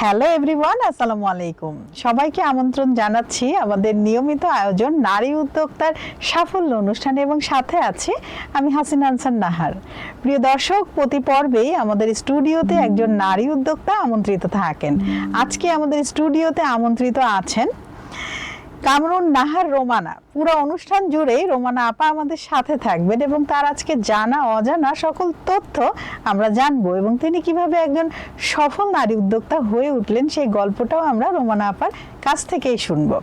Hello everyone, আসসালামু আলাইকুম। সবাইকে আমন্ত্রণ জানাচ্ছি আমাদের নিয়মিত আয়োজন নারী উদ্যোক্তার সাফল্য অনুষ্ঠানে এবং সাথে আছি আমি হাসিনা আনসার নাহার। প্রিয় দর্শক, প্রতি পর্বেই আমাদের স্টুডিওতে একজন নারী উদ্যোক্তা আমন্ত্রিত থাকেন। আজকে আমাদের স্টুডিওতে আমন্ত্রিত আছেন কামরুন নাহার রোমানা। পুরো অনুষ্ঠান জুড়েই রোমানা আপা আমাদের সাথে থাকবেন এবং তার আজকে জানা অজানা সকল তথ্য আমরা জানবো এবং তিনি কিভাবে একজন সফল নারী উদ্যোক্তা হয়ে উঠলেন সেই গল্পটাও আমরা রোমানা আপার কাছ থেকেই শুনবো।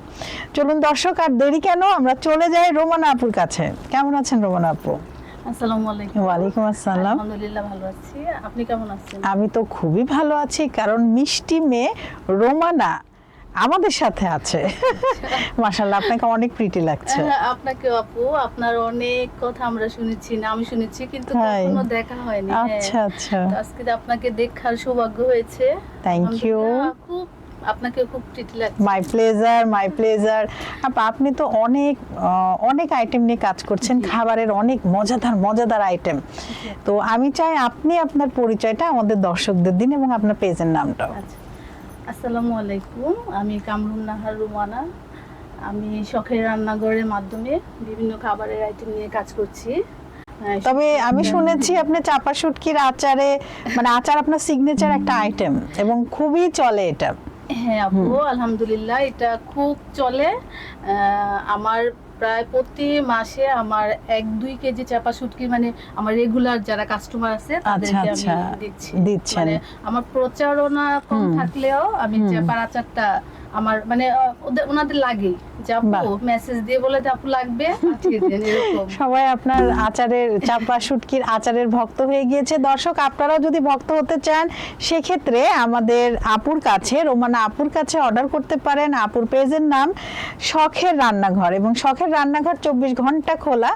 চলুন দর্শক, আর দেরি কেন, আমরা চলে যাই রোমানা আপুর কাছে। কেমন আছেন রোমানা আপু? আসসালামু আলাইকুম। ওয়ালাইকুম আসসালাম। আলহামদুলিল্লাহ ভালো আছি, আপনি কেমন আছেন? আমি তো খুবই ভালো আছি, কারণ মিষ্টি মেয়ে রোমানা আমাদের সাথে আছে। মাশাআল্লাহ, আপনাকে অনেক প্রিটি লাগছে। আপনাকে আপু, আপনার অনেক কথা আমরা শুনেছি, নাম শুনেছি, কিন্তু কখনো দেখা হয়নি। আচ্ছা আচ্ছা, তো আজকে আজকে দেখার সৌভাগ্য হয়েছে। Thank you. খুব আপনাকে খুব প্রিটি লাগছে। My pleasure, my pleasure. আপনি তো অনেক আইটেম নিয়ে কাজ করছেন, খাবারের অনেক মজাদার মজাদার আইটেম। তো আমি চাই আপনি আপনার পরিচয়টা আমাদের দর্শকদের দিন এবং আপনার পেজের নামটাও। আসসালামু আলাইকুম, আমি কামরুন নাহার রোমানা। আমি শখের রান্নাঘরের মাধ্যমে বিভিন্ন খাবারের আইটেম নিয়ে কাজ করছি। তবে আমি শুনেছি আপনি চাপা শুটকির আচারে, মানে আচার আপনার সিগনেচার একটা আইটেম এবং খুবই চলে এটা। হ্যাঁ আপু, আলহামদুলিল্লাহ এটা খুব চলে। আমার প্রায় প্রতি মাসে আমার 1-2 কেজি চাপা শুটকি, মানে আমার রেগুলার যারা কাস্টমার আছে তাদেরকে আমি দিচ্ছি। মানে আমার প্রচারণা কম থাকলেও আমি চাপার আচারটা আমার মানে ওনাদের লাগেই, যে আপু মেসেজ দিয়ে বলে যে আপু লাগবে, পাঠিয়ে দেন, এরকম। সবাই আপনার আচারের, চাপা শুটকির আচারের ভক্ত হয়ে গিয়েছে। দর্শক, আপনারাও যদি ভক্ত হতে চান সেক্ষেত্রে আমাদের আপুর কাছে, রোমানা আপুর কাছে অর্ডার করতে পারেন। আপুর পেজের নাম শখের রান্নাঘর এবং শখের রান্নাঘর 24 ঘন্টা খোলা।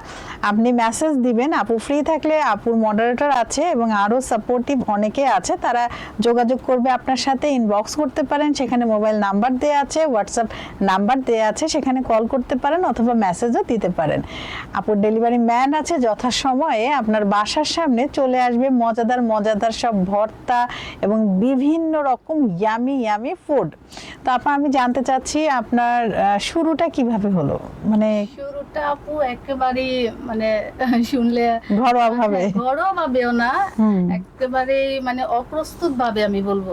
আপনি মেসেজ দিবেন, আপু ফ্রি থাকলে আপুর মডারেটর আছে এবং আরো সাপোর্টিভ অনেকে আছে, তারা যোগাযোগ করবে আপনার সাথে। ইনবক্স করতে পারেন, সেখানে মোবাইল নাম্বার দেয়া আছে, হোয়াটসঅ্যাপ নাম্বার দেয়া আছে, সেখানে কল করতে পারেন অথবা মেসেজও দিতে পারেন। আপুর ডেলিভারি ম্যান আছে, যথাসময়ে আপনার বাসার সামনে চলে আসবে মজাদার মজাদার সব ভর্তা এবং বিভিন্ন রকম ইয়ামি ইয়ামি ফুড। তো আমি জানতে চাচ্ছি আপনার শুরুটা কিভাবে হলো? মানে শুরুটা আপু একেবারে মানে শুনলে ঘরোয়া ভাবে, ঘরোয়া ভাবেও না, একেবারে মানে অপ্রস্তুত ভাবে আমি বলবো।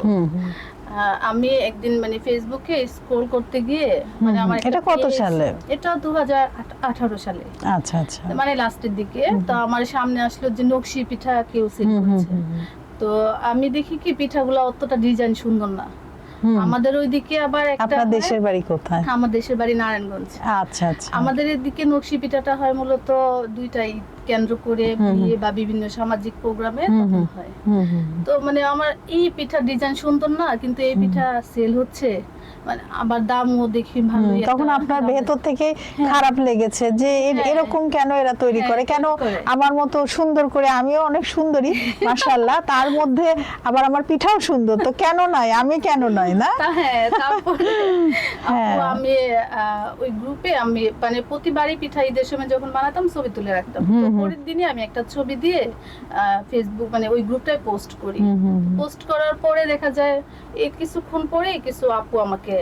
আমি একদিন মানে ফেসবুকে স্ক্রল করতে গিয়ে, মানে আমার এটা কত সালে? এটা 2018 সালে। আচ্ছা আচ্ছা, মানে লাস্টের দিকে। তো আমার সামনে আসলো যে নকশি পিঠা কেউ সেল করেছে। তো আমি দেখি কি পিঠাগুলো অতটা ডিজাইন সুন্দর না। আমাদের ওইদিকে আবার একটা, আপনার দেশের বাড়ি কোথায়? আমার দেশের বাড়ি নারায়ণগঞ্জ। আচ্ছা আচ্ছা, আমাদের এদিকে নকশি পিঠাটা হয় মূলত দুইটাই কেন্দ্র করে, বিয়ে বা বিভিন্ন সামাজিক প্রোগ্রামে তখন হয়। তো মানে আমার এই পিঠার ডিজাইন সুন্দর না, কিন্তু এই পিঠা সেল হচ্ছে, মানে আবার দামও দেখি ভালোই। তখন আপনার ভেতর থেকে খারাপ লেগেছে যে এরকম কেন এরা তৈরি করে, কেন আমার মতো সুন্দর করে, আমিও অনেক সুন্দরী মাশাআল্লাহ, তার মধ্যে আবার আমার পিঠাও সুন্দর, তো কেন নয়, আমি কেন নয় না? হ্যাঁ, তারপরে আপু আমি ওই গ্রুপে আমি মানে প্রতিবারই পিঠা ঈদের সময় যখন বানাতাম ছবি তুলে রাখতাম। তো পরের দিনই আমি একটা ছবি দিয়ে ফেসবুক মানে ওই গ্রুপটায় পোস্ট করি। পোস্ট করার পরে দেখা যায় এই কিছুক্ষণ পরে কিছু আপু আমাকে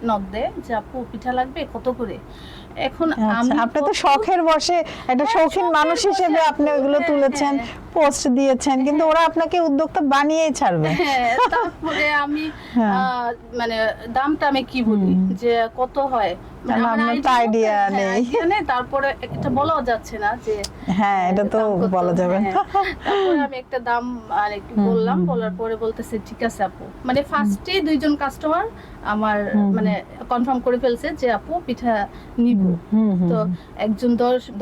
নক দেয় যে আপু পিঠা লাগবে কত করে। এখন আপনি তো শখের বসে একটা শৌখিন মানুষ হিসেবে আপনি ওইগুলো তুলেছেন, পোস্ট দিয়েছেন, কিন্তু ওরা আপনাকে উদ্যোক্তা বানিয়েই ছাড়বে। তারপরে আমি মানে দামটা আমি কি বলি যে কত হয়, আইডিয়া নেই, তারপরে এটা বলাও যাচ্ছে না যে হ্যাঁ এটা তো বলা যাবে না। তারপরে আমি একটা দাম আর একটু বললাম, বলার পরে বলতেছে ঠিক আছে আপু, মানে ফার্স্টে 2জন কাস্টমার আমার মানে কনফার্ম করে ফেলছে যে আপু পিঠা নিব। তো একজন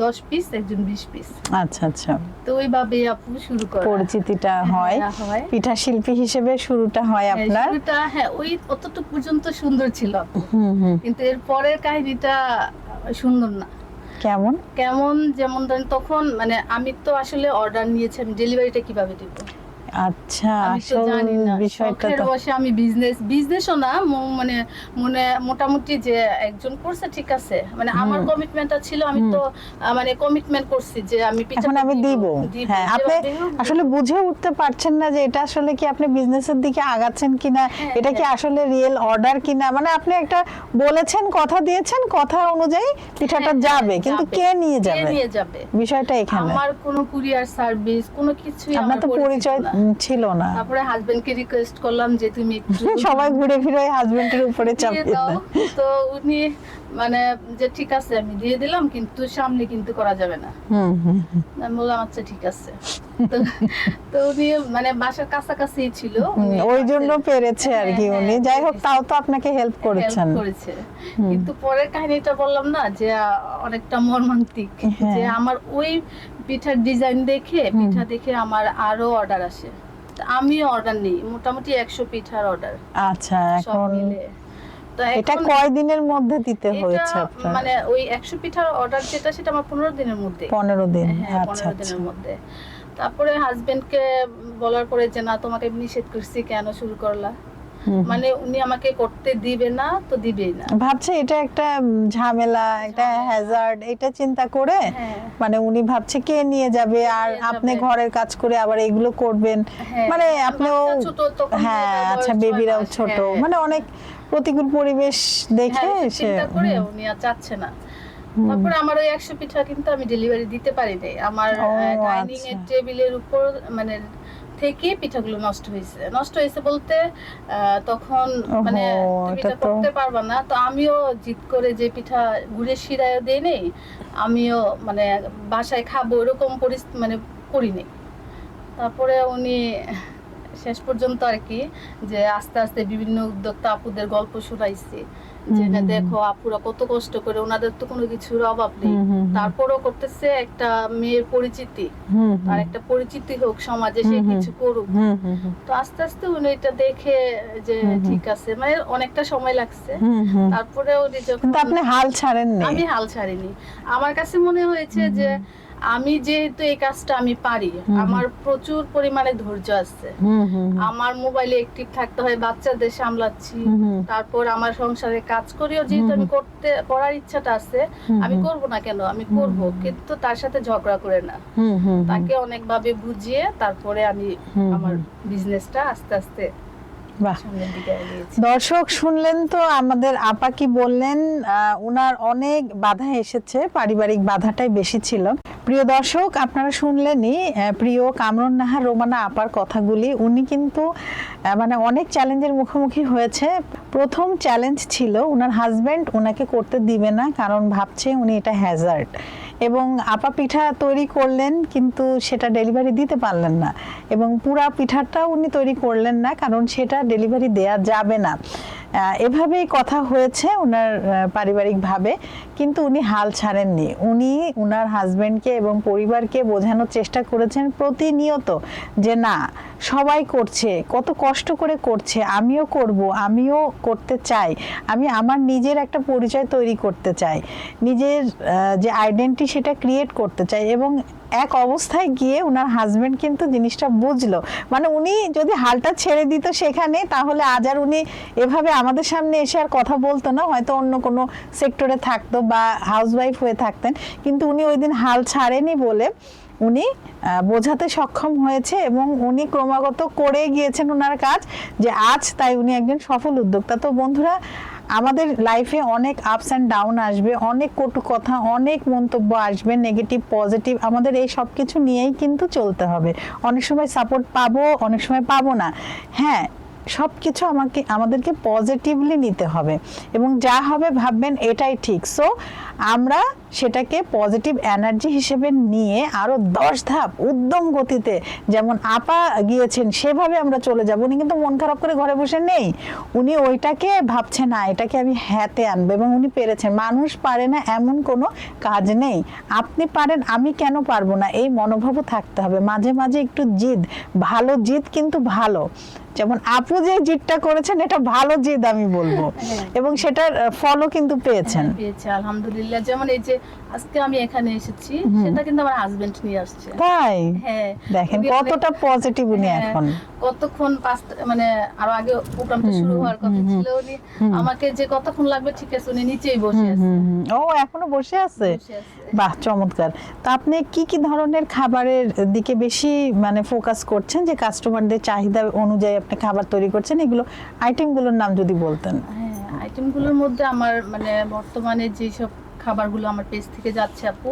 10 পিস, একজন 20 পিস। আচ্ছা আচ্ছা, তো ওইভাবে আপু শুরু করা, পরিচিতিটা হয়, পিঠা শিল্পী হিসেবে শুরুটা হয় আপনার। শুরুটা হ্যাঁ ওই অতটুকু পর্যন্ত সুন্দর ছিল, কিন্তু এর পরের কাহিনীটা সুন্দর না। কেমন কেমন যেমন ধরেন তখন মানে আমি তো আসলে অর্ডার নিয়েছি, আমি ডেলিভারিটা কিভাবে দিব? আচ্ছা, আমি তো আসল জানি না বিষয়টা শখের তো বসে আমি বিজনেসও না মানে মনে মোটামুটি যে একজন করছে ঠিক আছে, মানে আমার কমিটমেন্টটা ছিল, আমি তো মানে কমিটমেন্ট করছি যে আমি এখন পিঠাটা আমি দিব। হ্যাঁ, আপনি যেভাবে হোক আসলে দিব। বুঝে উঠতে পারছেন না যে এটা আসলে কি আপনি বিজনেসের দিকে আগাচ্ছেন কিনা, হ্যাঁ, এটা কি হ্যাঁ। আসলে রিয়েল অর্ডার কিনা। মানে আপনি একটা বলেছেন, কথা দিয়েছেন, কথা অনুযায়ী পিঠাটা হ্যাঁ, যাবে, হ্যাঁ, কিন্তু যাবে। কে নিয়ে কে যাবে নিয়ে যাবে? বিষয়টা এখানে। আমার কোনো কুরিয়ার সার্ভিস কোনো কিছুই আপনার আমার তো পরিচিত পরিচয় না। ছিল না। তারপরে হাজবেন্ডকে রিকোয়েস্ট করলাম যে তুমি একটু সবাই ঘুরে ফিরে হাজবেন্ডের উপরে দিয়ে চাপিয়ে দাও। দেয়। তো উনি মানে যে ঠিক আছে আমি দিয়ে দিলাম, কিন্তু সামনে কিন্তু করা যাবে না। হুম হুম হুম। আমি বললাম আচ্ছা ঠিক আছে। তো তো উনি মানে বাসার কাছাকাছি ছিল, উনি ওই জন্য পেরেছে আর কি হ্যাঁ, উনি। হ্যাঁ, যাই হোক, তাও তো আপনাকে হেল্প করেছেন। হেল্প করেছে। কিন্তু পরের কাহিনীটা বললাম না যে অনেকটা মর্মান্তিক, হ্যাঁ। যে আমার ওই পিঠার ডিজাইন দেখে পিঠা দেখে আমার আরো অর্ডার আসে। তা আমিও অর্ডার নিই, মোটামুটি 100 পিঠার অর্ডার আচ্ছা, সব এখন মিলে। তো এটা এখন কয় দিনের মধ্যে দিতে এটা হয়েছে আপনার? মানে ওই 100 পিঠার অর্ডার যেটা সেটা আমার 15 দিনের মধ্যে। 15 দিন। হ্যাঁ, আচ্ছা 15 আচ্ছা। দিনের মধ্যে। তারপরে হাজবেন্ডকে বলার পরে যে না তোমাকে নিষেধ করছি কেন শুরু করলা, মানে উনি আমাকে করতে দিবে না তো দিবেই না। ভাবছে এটা একটা ঝামেলা, একটা হ্যাজার্ড, এটা চিন্তা করে হ্যাঁ। মানে উনি ভাবছে কে নিয়ে যাবে, আর নিয়ে আপনি যাবে। ঘরের কাজ করে আবার এগুলো করবেন। হ্যাঁ, মানে আপনিও বাচ্চা ছোট তখন, হ্যাঁ, মেয়েটার আচ্ছা, বয়স 6 বেবিরাও মাস, ছোট, হ্যাঁ। মানে অনেক প্রতিকূল পরিবেশ দেখে হ্যাঁ, সে চিন্তা করে উনি আর চাচ্ছে না। তারপরে আমার ওই 100 পিঠা কিন্তু আমি ডেলিভারি দিতে পারি নাই। আমার ও, ডাইনিং এর আচ্ছা। টেবিলের উপর মানে থেকে পিঠাগুলো নষ্ট হয়েছে বলতে তখন মানে ওহো, তুমি এটা এটা তো করতে পারবা না। তো আমিও জিদ করে যে পিঠা গুড়ের শিরায় দেই নেই, আমিও মানে বাসায় খাবো এরকম মানে করিনি। তারপরে উনি শেষ পর্যন্ত আর কি যে আস্তে আস্তে বিভিন্ন উদ্যোক্তা আপুদের গল্প শোনাইছি যে না দেখো আপুরা কত কষ্ট করে, ওনাদের তো কোনো কিছুর অভাব নেই, তারপরও করতেছে একটা মেয়ের পরিচিতি, আর একটা পরিচিতি হোক সমাজে, সে কিছু করুক। তো আস্তে আস্তে উনি এটা দেখে যে ঠিক আছে, মানে অনেকটা সময় লাগছে। তারপরে উনি যখন, কিন্তু আপনি হাল ছাড়েননি। আমি হাল ছাড়িনি। আমার কাছে মনে হয়েছে যে আমি যেহেতু এই কাজটা আমি পারি, আমার প্রচুর পরিমাণে ধৈর্য আছে, আমার মোবাইলে অ্যাক্টিভ থাকতে হয়, বাচ্চাদের সামলাচ্ছি, তারপর আমার সংসারে কাজ করিও যেহেতু আমি করার ইচ্ছাটা আছে, আমি করব না কেন, আমি করব, কিন্তু তার সাথে ঝগড়া করে না, তাকে অনেকভাবে বুঝিয়ে তারপরে আমি আমার বিজনেসটা আস্তে আস্তে বাহ। সামনের দিকে এগিয়েছি। দর্শক শুনলেন তো আমাদের আপা কি বললেন, ওনার অনেক বাধা এসেছে, পারিবারিক বাধাটাই বেশি ছিল। প্রিয় দর্শক, আপনারা শুনলেনই প্রিয় কামরুন নাহার রোমানা আপার কথাগুলি। উনি কিন্তু মানে অনেক চ্যালেঞ্জের মুখোমুখি হয়েছে। প্রথম চ্যালেঞ্জ ছিল ওনার হাজবেন্ড ওনাকে করতে দিবে না, কারণ ভাবছে উনি এটা হ্যাজার্ড, এবং আপা পিঠা তৈরি করলেন কিন্তু সেটা ডেলিভারি দিতে পারলেন না, এবং পুরা পিঠাটাও উনি তৈরি করলেন না কারণ সেটা ডেলিভারি দেয়া যাবে না। এভাবেই কথা হয়েছে ওনার পারিবারিকভাবে, কিন্তু উনি হাল ছাড়েননি। উনি ওনার হাজবেন্ডকে এবং পরিবারকে বোঝানোর চেষ্টা করেছেন প্রতিনিয়ত যে না, সবাই করছে, কত কষ্ট করে করছে, আমিও করব, আমিও করতে চাই, আমি আমার নিজের একটা পরিচয় তৈরি করতে চাই, নিজের যে আইডেন্টিটি সেটা ক্রিয়েট করতে চাই। এবং এক অবস্থায় গিয়ে ওনার হাজবেন্ড কিন্তু জিনিসটা বুঝলো, মানে উনি যদি হালটা ছেড়ে দিত সেখানে, তাহলে আজ আর উনি এভাবে আমাদের সামনে এসে আর কথা বলতো না, হয়তো অন্য কোনো সেক্টরে থাকতো বা হাউসওয়াইফ হয়ে থাকতেন। কিন্তু উনি ওই দিন হাল ছাড়েনি বলে উনি বোঝাতে সক্ষম হয়েছে, এবং উনি ক্রমাগত করে গিয়েছেন ওনার কাজ, যে আজ তাই উনি একজন সফল উদ্যোক্তা। তো বন্ধুরা, আমাদের লাইফে অনেক আপস অ্যান্ড ডাউন আসবে, অনেক কটু কথা, অনেক মন্তব্য আসবে, নেগেটিভ পজিটিভ, আমাদের এই সব কিছু নিয়েই কিন্তু চলতে হবে। অনেক সময় সাপোর্ট পাবো, অনেক সময় পাবো না। হ্যাঁ, সব কিছু আমাদেরকে পজিটিভলি নিতে হবে, এবং যা হবে ভাববেন এটাই ঠিক। সো আমরা সেটাকে পজিটিভ এনার্জি হিসেবে নিয়ে আরো 10 ধাপ উদ্যম গতিতে যেমন আপা গিয়েছেন সেভাবে আমরা চলে যাব। উনি কিন্তু মন খারাপ করে ঘরে বসে নেই, উনি ওইটাকে ভাবছে না এটাকে আমি হাতে আনবো, এবং উনি পেরেছেন। মানুষ পারে না এমন কোনো কাজ নেই, আপনি পারেন, আমি কেন পারবো না, এই মনোভাবও থাকতে হবে। মাঝে মাঝে একটু জিদ, ভালো জিদ কিন্তু ভালো, যেমন আপু যে জিতটা করেছেন এটা ভালো জিদ আমি বলবো, এবং সেটার ফলও কিন্তু পেয়েছেন। পেয়েছি আলহামদুলিল্লাহ। যেমন এই যে আজকে আমি এখানে এসেছি, সেটা কিন্তু আমার হাজবেন্ড নিয়ে আসছে। তাই হ্যাঁ, দেখেন কতটা পজিটিভ উনি এখন। কতক্ষণ মানে আরো আগে প্রোগ্রামটা শুরু হওয়ার কথা ছিল, উনি আমাকে যে কতক্ষণ লাগবে ঠিক আছে উনি নিচেই বসে আছে। ও এখনো বসে আছে, বাহ চমৎকার। তো আপনি কি কি ধরনের খাবারের দিকে বেশি মানে ফোকাস করছেন, যে কাস্টমারদের চাহিদা অনুযায়ী আপনি খাবার তৈরি করছেন, এগুলো আইটেমগুলোর নাম যদি বলতেন। হ্যাঁ, আইটেমগুলোর মধ্যে আমার মানে বর্তমানে যেসব খাবারগুলো আমার পেজ থেকে যাচ্ছে আপু,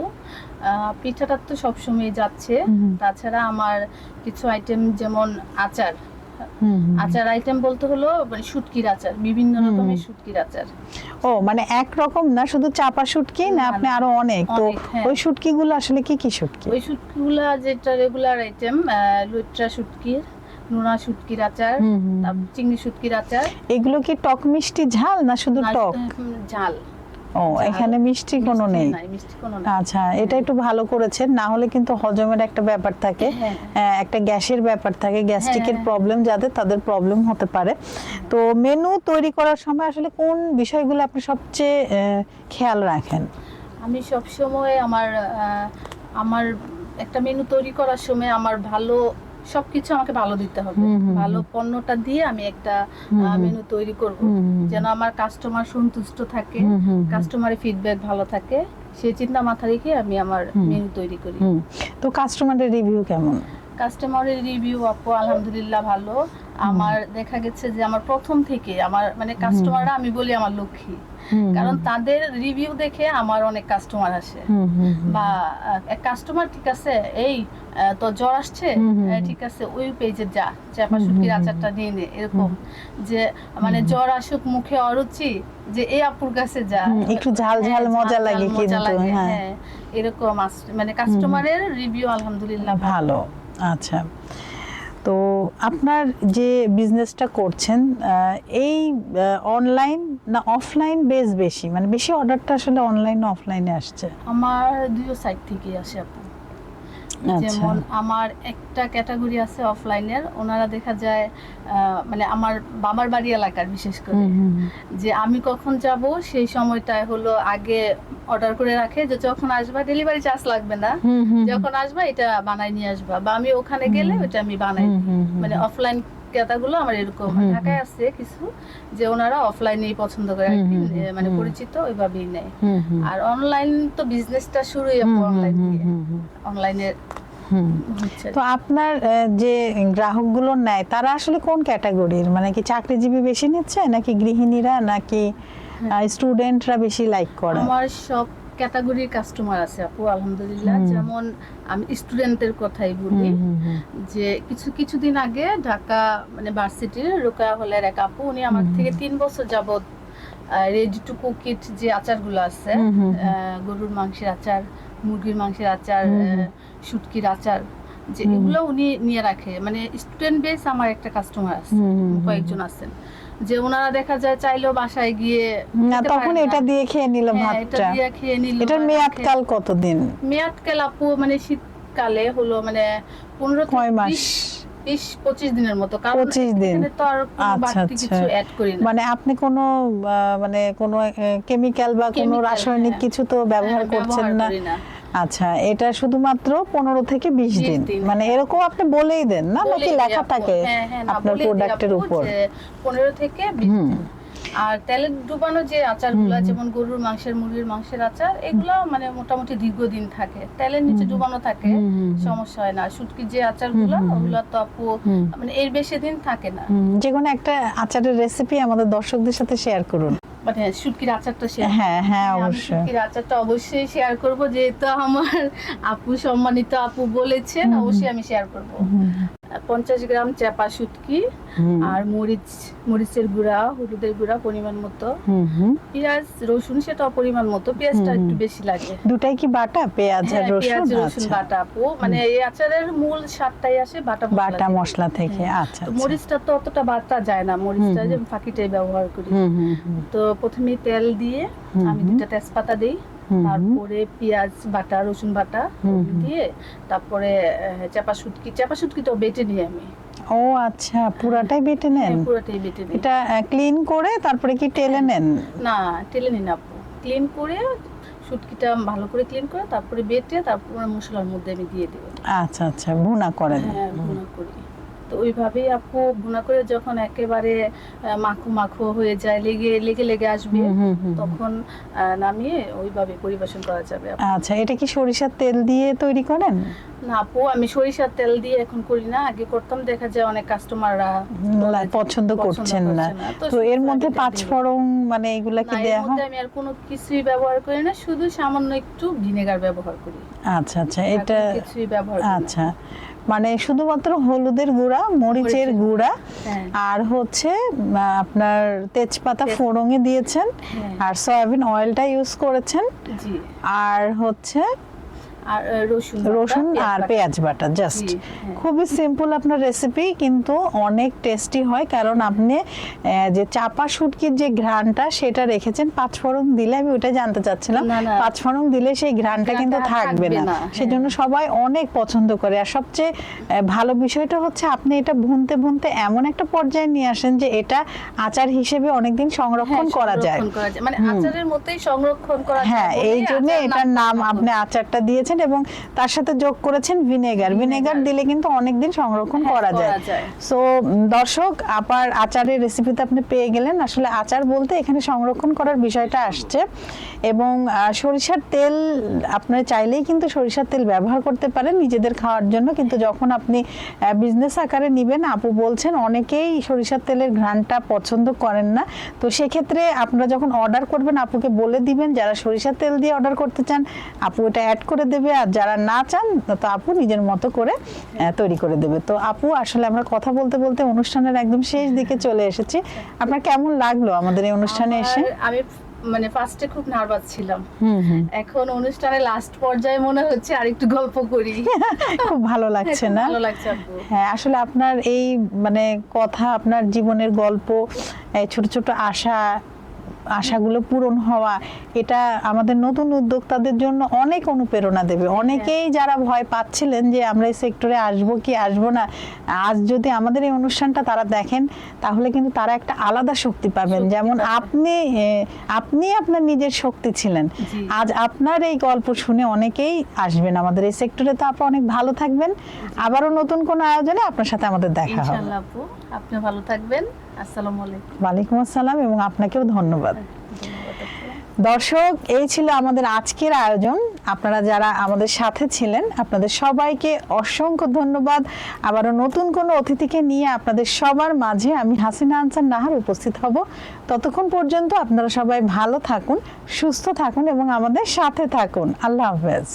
পিঠাটা তো সবসময় যাচ্ছে, তাছাড়া আমার কিছু আইটেম যেমন আচার আইটেম বলতে হলো মানে শুটকির আচার, বিভিন্ন রকমের শুটকির আচার। ও মানে এক রকম না শুধু চাপা শুটকি না, আপনি আরো অনেক। তো ওই শুটকিগুলো আসলে কি কি শুটকি? ওই শুটকিগুলো যেটা রেগুলার আইটেম, লুইট্রা শুটকির, নোনা শুটকির আচার, তারপর চিংড়ি শুটকির আচার। এগুলো কি টক মিষ্টি ঝাল না শুধু টক? ঝাল। ও এখানে মিষ্টি কোনো নেই। আচ্ছা, এটা একটু ভালো করেছেন, না হলে কিন্তু হজমের একটা ব্যাপার থাকে, একটা গ্যাসের ব্যাপার থাকে, গ্যাস্ট্রিকের প্রবলেম যাদের তাদের প্রবলেম হতে পারে। তো মেনু তৈরি করার সময় আসলে কোন বিষয়গুলো আপনি সবচেয়ে খেয়াল রাখেন? আমি সব সময় আমার একটা মেনু তৈরি করার সময় আমার ভালো সবকিছু আমাকে ভালো দিতে হবে, ভালো পণ্যটা দিয়ে আমি একটা মেনু তৈরি করব, যেন আমার কাস্টমার সন্তুষ্ট থাকে, কাস্টমারের ফিডব্যাক ভালো থাকে, সেই চিন্তা মাথা রেখে আমি আমার মেনু তৈরি করি। তো কাস্টমারের রিভিউ কেমন? কাস্টমারের রিভিউ আপু আলহামদুলিল্লাহ ভালো। আমার দেখা গেছে যে আমার প্রথম থেকে আমার মানে কাস্টমাররা আমি বলি আমার লক্ষ্মী, কারণ তাদের রিভিউ দেখে আমার অনেক কাস্টমার আসে। বা এক কাস্টমার ঠিক আছে এই তো জ্বর আসছে, ঠিক আছে ওই পেজে যা চাপা শুটকির আচারটা নিয়ে নে, এরকম যে মানে জ্বর আসুক মুখে অরুচি যে এই আপুর কাছে যা, একটু ঝাল ঝাল মজা লাগে কিন্তু হ্যাঁ এরকম মানে কাস্টমারের রিভিউ আলহামদুলিল্লাহ ভালো। আচ্ছা, তো আপনার যে বিজনেসটা করছেন এই অনলাইন না অফলাইন বেস বেশি, মানে বেশি অর্ডারটা আসলে অনলাইন না অফলাইনে আসছে? আমার দুটো সাইড থেকে আসে আপু। যেমন আমার একটা ক্যাটাগরি আছে অফলাইনের, ওনারা দেখা যায় মানে আমার বাবার বাড়ি এলাকার বিশেষ করে, যে আমি কখন যাব সেই সময়টায় হলো আগে অর্ডার করে রাখে যে যখন আসবা ডেলিভারি চার্জ লাগবে না, যখন আসবা এটা বানাই নিয়ে আসবা, বা আমি ওখানে গেলে ওটা আমি বানাই দিই। মানে অফলাইন ক্রেতাগুলো আমার এরকম। ঢাকায় আছে কিছু যে ওনারা অফলাইনেই পছন্দ করে আর কি, মানে পরিচিত ওইভাবেই নেয়। আর অনলাইন তো বিজনেসটা শুরুই অনলাইন দিয়ে, অনলাইনের। তো আপনার যে গ্রাহকগুলো নেয় তারা আসলে কোন ক্যাটাগরির, মানে কি চাকরিজীবী বেশি নিচ্ছে নাকি গৃহিণীরা নাকি স্টুডেন্টরা বেশি লাইক করে? আমার সব ক্যাটাগরির কাস্টমার আছে আপু আলহামদুলিল্লাহ। যেমন আমি স্টুডেন্টের কথাই বলি, যে কিছুদিন আগে ঢাকা মানে ভার্সিটির রোকেয়া হলের এক আপু, উনি আমার থেকে 3 বছর যাবত রেডি টু কুক ইট যে আচারগুলো আছে, গরুর মাংসের আচার, মুরগির মাংসের আচার, শুটকির আচার, যে এগুলো উনি নিয়ে রাখে। মানে স্টুডেন্ট বেস আমার একটা কাস্টমার আছে, কয়েকজন আছেন, যে ওনারা দেখা যায় চাইলেও বাসায় গিয়ে না তখন এটা দিয়ে খেয়ে নিল ভাতটা, এটা দিয়ে খেয়ে নিল। এটার মেয়াদকাল কতদিন? মেয়াদকাল আপু মানে শীতকালে হলো মানে 15 থেকে 20-25 দিনের মতো, কারণ 25 দিন তো আর বাড়তি কিছু অ্যাড করি না। মানে আপনি কোনো কেমিক্যাল বা কোনো রাসায়নিক কিছু তো ব্যবহার করছেন না? আচ্ছা, এটা শুধুমাত্র 15 থেকে 20 দিন, মানে এরকম আপনি বলেই দেন না নাকি লেখা থাকে আপনার প্রোডাক্টের উপর? 15 থেকে 20 দিন। আর তেলে ডুবানো যে আচারগুলো যেমন গরুর মাংসের, মুরগির মাংসের আচার, এগুলো মানে মোটামুটি দীর্ঘদিন থাকে, তেলের নিচে ডুবানো থাকে, সমস্যা হয় না। শুটকির যে আচারগুলো ওগুলো তো আপু মানে এর বেশি দিন থাকে না। যে কোনো একটা আচারের রেসিপি আমাদের দর্শকদের সাথে শেয়ার করুন। মানে শুটকির আচারটা শেয়ার, হ্যাঁ অবশ্যই শুটকির আচারটা অবশ্যই শেয়ার করব, যেহেতু আমার আপু সম্মানিত আপু বলেছেন অবশ্যই আমি শেয়ার করব। 50 গ্রাম চাপা শুটকি, আর মরিচের গুঁড়া, হলুদের গুঁড়া পরিমাণ মতো, পেঁয়াজ রসুন সেটা পরিমাণ মতো, পেঁয়াজটা একটু বেশি লাগে। দুটাই কি বাটা পেঁয়াজ আর রসুন বাটা আপু? মানে এই আচারের মূল স্বাদটাই আসে বাটা মশলা থেকে। আচ্ছা, মরিচটা তো অতটা বাটা যায় না, মরিচটা যে ফাঁকিটাই ব্যবহার করি। তো প্রথমে তেল দিয়ে আমি 2টা তেজপাতা দেই, তারপরে পেঁয়াজ বাটা, রসুন বাটা দিয়ে, তারপরে চাপা শুটকি তো বেটে নিই আমি। ও আচ্ছা, পুরাটাই বেটে নেন? হ্যাঁ, পুরাটাই বেটে নিই। এটা ক্লিন করে তারপরে কি টেলে নেন? না, টেলে নিই না আপু, ক্লিন করে শুটকিটা ভালো করে ক্লিন করে তারপরে বেটে তারপরে মশলার মধ্যে আমি দিয়ে দেব। আচ্ছা আচ্ছা, ভুনা করেন? হ্যাঁ, ভুনা করি। তো ওইভাবেই আপু ভুনা করে যখন একেবারে মাখো মাখো হয়ে যায়, লেগে আসবে, তখন নামিয়ে ওইভাবে পরিবেশন করা যাবে। আচ্ছা, এটা কি সরিষার তেল দিয়ে তৈরি করেন? না আপু, আমি সরিষার তেল দিয়ে এখন করি না, আগে করতাম, দেখা যায় অনেক কাস্টমাররা পছন্দ করছেন না। তো এর মধ্যে পাঁচফোড়ন মানে এগুলা কি দেয়া হয়? আমি আর কোনো কিছুই ব্যবহার করি না, শুধু সামান্য একটু ভিনেগার ব্যবহার করি। আচ্ছা আচ্ছা, এটা কিছুই ব্যবহার করি না। আচ্ছা, মানে শুধুমাত্র হলুদের গুঁড়া, মরিচের গুঁড়া, আর হচ্ছে আপনার তেজপাতা ফোড়নে দিয়েছেন, আর সয়াবিন অয়েলটা ইউজ করেছেন, আর হচ্ছে রসুন আর পেঁয়াজ বাটা, জাস্ট। খুবই সিম্পল আপনার রেসিপি, কিন্তু অনেক টেস্টি হয়, কারণ আপনি যে চাপা শুটকির যে ঘ্রাণটা সেটা রেখেছেন। পাঁচফোড়ন দিলে, আমি ওটা জানতে চাচ্ছিলাম, পাঁচফোড়ন দিলে সেই ঘ্রাণটা কিন্তু থাকবে না, সেজন্য সবাই অনেক পছন্দ করে। আর সবচেয়ে ভালো বিষয়টা হচ্ছে আপনি এটা ভুনতে ভুনতে এমন একটা পর্যায়ে নিয়ে আসেন যে এটা আচার হিসেবে অনেকদিন সংরক্ষণ করা যায়, মানে আচারের মতোই সংরক্ষণ করা যায়। হ্যাঁ, এই জন্য এটার নাম আপনি আচারটা দিয়েছেন, এবং তার সাথে যোগ করেছেন ভিনেগার দিলে কিন্তু অনেকদিন সংরক্ষণ করা যায়। সো দর্শক, আপার আচারের রেসিপিতে আপনি পেয়ে গেলেন। আসলে আচার বলতে এখানে সংরক্ষণ করার বিষয়টা আসছে, এবং সরিষার তেল আপনারা চাইলেই কিন্তু সরিষার তেল ব্যবহার করতে পারেন নিজেদের খাওয়ার জন্য, কিন্তু যখন আপনি বিজনেস আকারে নেবেন, আপু বলছেন অনেকেই সরিষার তেলের ঘ্রাণটা পছন্দ করেন না, তো সেক্ষেত্রে আপনারা যখন অর্ডার করবেন আপুকে বলে দিবেন যারা সরিষার তেল দিয়ে অর্ডার করতে চান আপু এটা অ্যাড করে দেবে, আর যারা না চান তো আপু নিজের মতো করে তৈরি করে দেবে। তো আপু, আসলে আমরা কথা বলতে বলতে অনুষ্ঠানের একদম শেষ দিকে চলে এসেছি। আপনার কেমন লাগলো আমাদের এই অনুষ্ঠানে এসে? আমি মানে ফার্স্টে খুব নার্ভাস ছিলাম, এখন অনুষ্ঠানের লাস্ট পর্যায়ে মনে হচ্ছে আরেকটু গল্প করি। খুব ভালো লাগছে না? ভালো লাগছে আপু। হ্যাঁ, আসলে আপনার এই মানে কথা, আপনার জীবনের গল্প, ছোট ছোট আশাগুলো পূরণ হওয়া, এটা আমাদের নতুন উদ্যোক্তাদের জন্য অনেক অনুপ্রেরণা দেবে। অনেকেই যারা ভয় পাচ্ছিলেন যে আমরা এই সেক্টরে আসবো কি আসবো না, আজ যদি আমাদের এই অনুষ্ঠানটা তারা দেখেন তাহলে কিন্তু তারা একটা আলাদা শক্তি পাবেন। যেমন আপনি আপনার নিজের শক্তি ছিলেন, আজ আপনার এই গল্প শুনে অনেকেই আসবেন আমাদের এই সেক্টরে। তো আপনি অনেক ভালো থাকবেন, আবারও নতুন কোনো আয়োজনে আপনার সাথে আমাদের দেখা হবে। ইনশাআল্লাহ আপু, আপনি ভালো থাকবেন। আসসালামু আলাইকুম। ওয়ালাইকুম আসসালাম, এবং আপনাকেও ধন্যবাদ। দর্শক, এই ছিল আমাদের আজকের আয়োজন। আপনারা যারা আমাদের সাথে ছিলেন আপনাদের সবাইকে অসংখ্য ধন্যবাদ। আবারও নতুন কোনো অতিথিকে নিয়ে আপনাদের সবার মাঝে আমি হাসিনা আনসার নাহার উপস্থিত হব। ততক্ষণ পর্যন্ত আপনারা সবাই ভালো থাকুন, সুস্থ থাকুন এবং আমাদের সাথে থাকুন। আল্লাহ হাফেজ।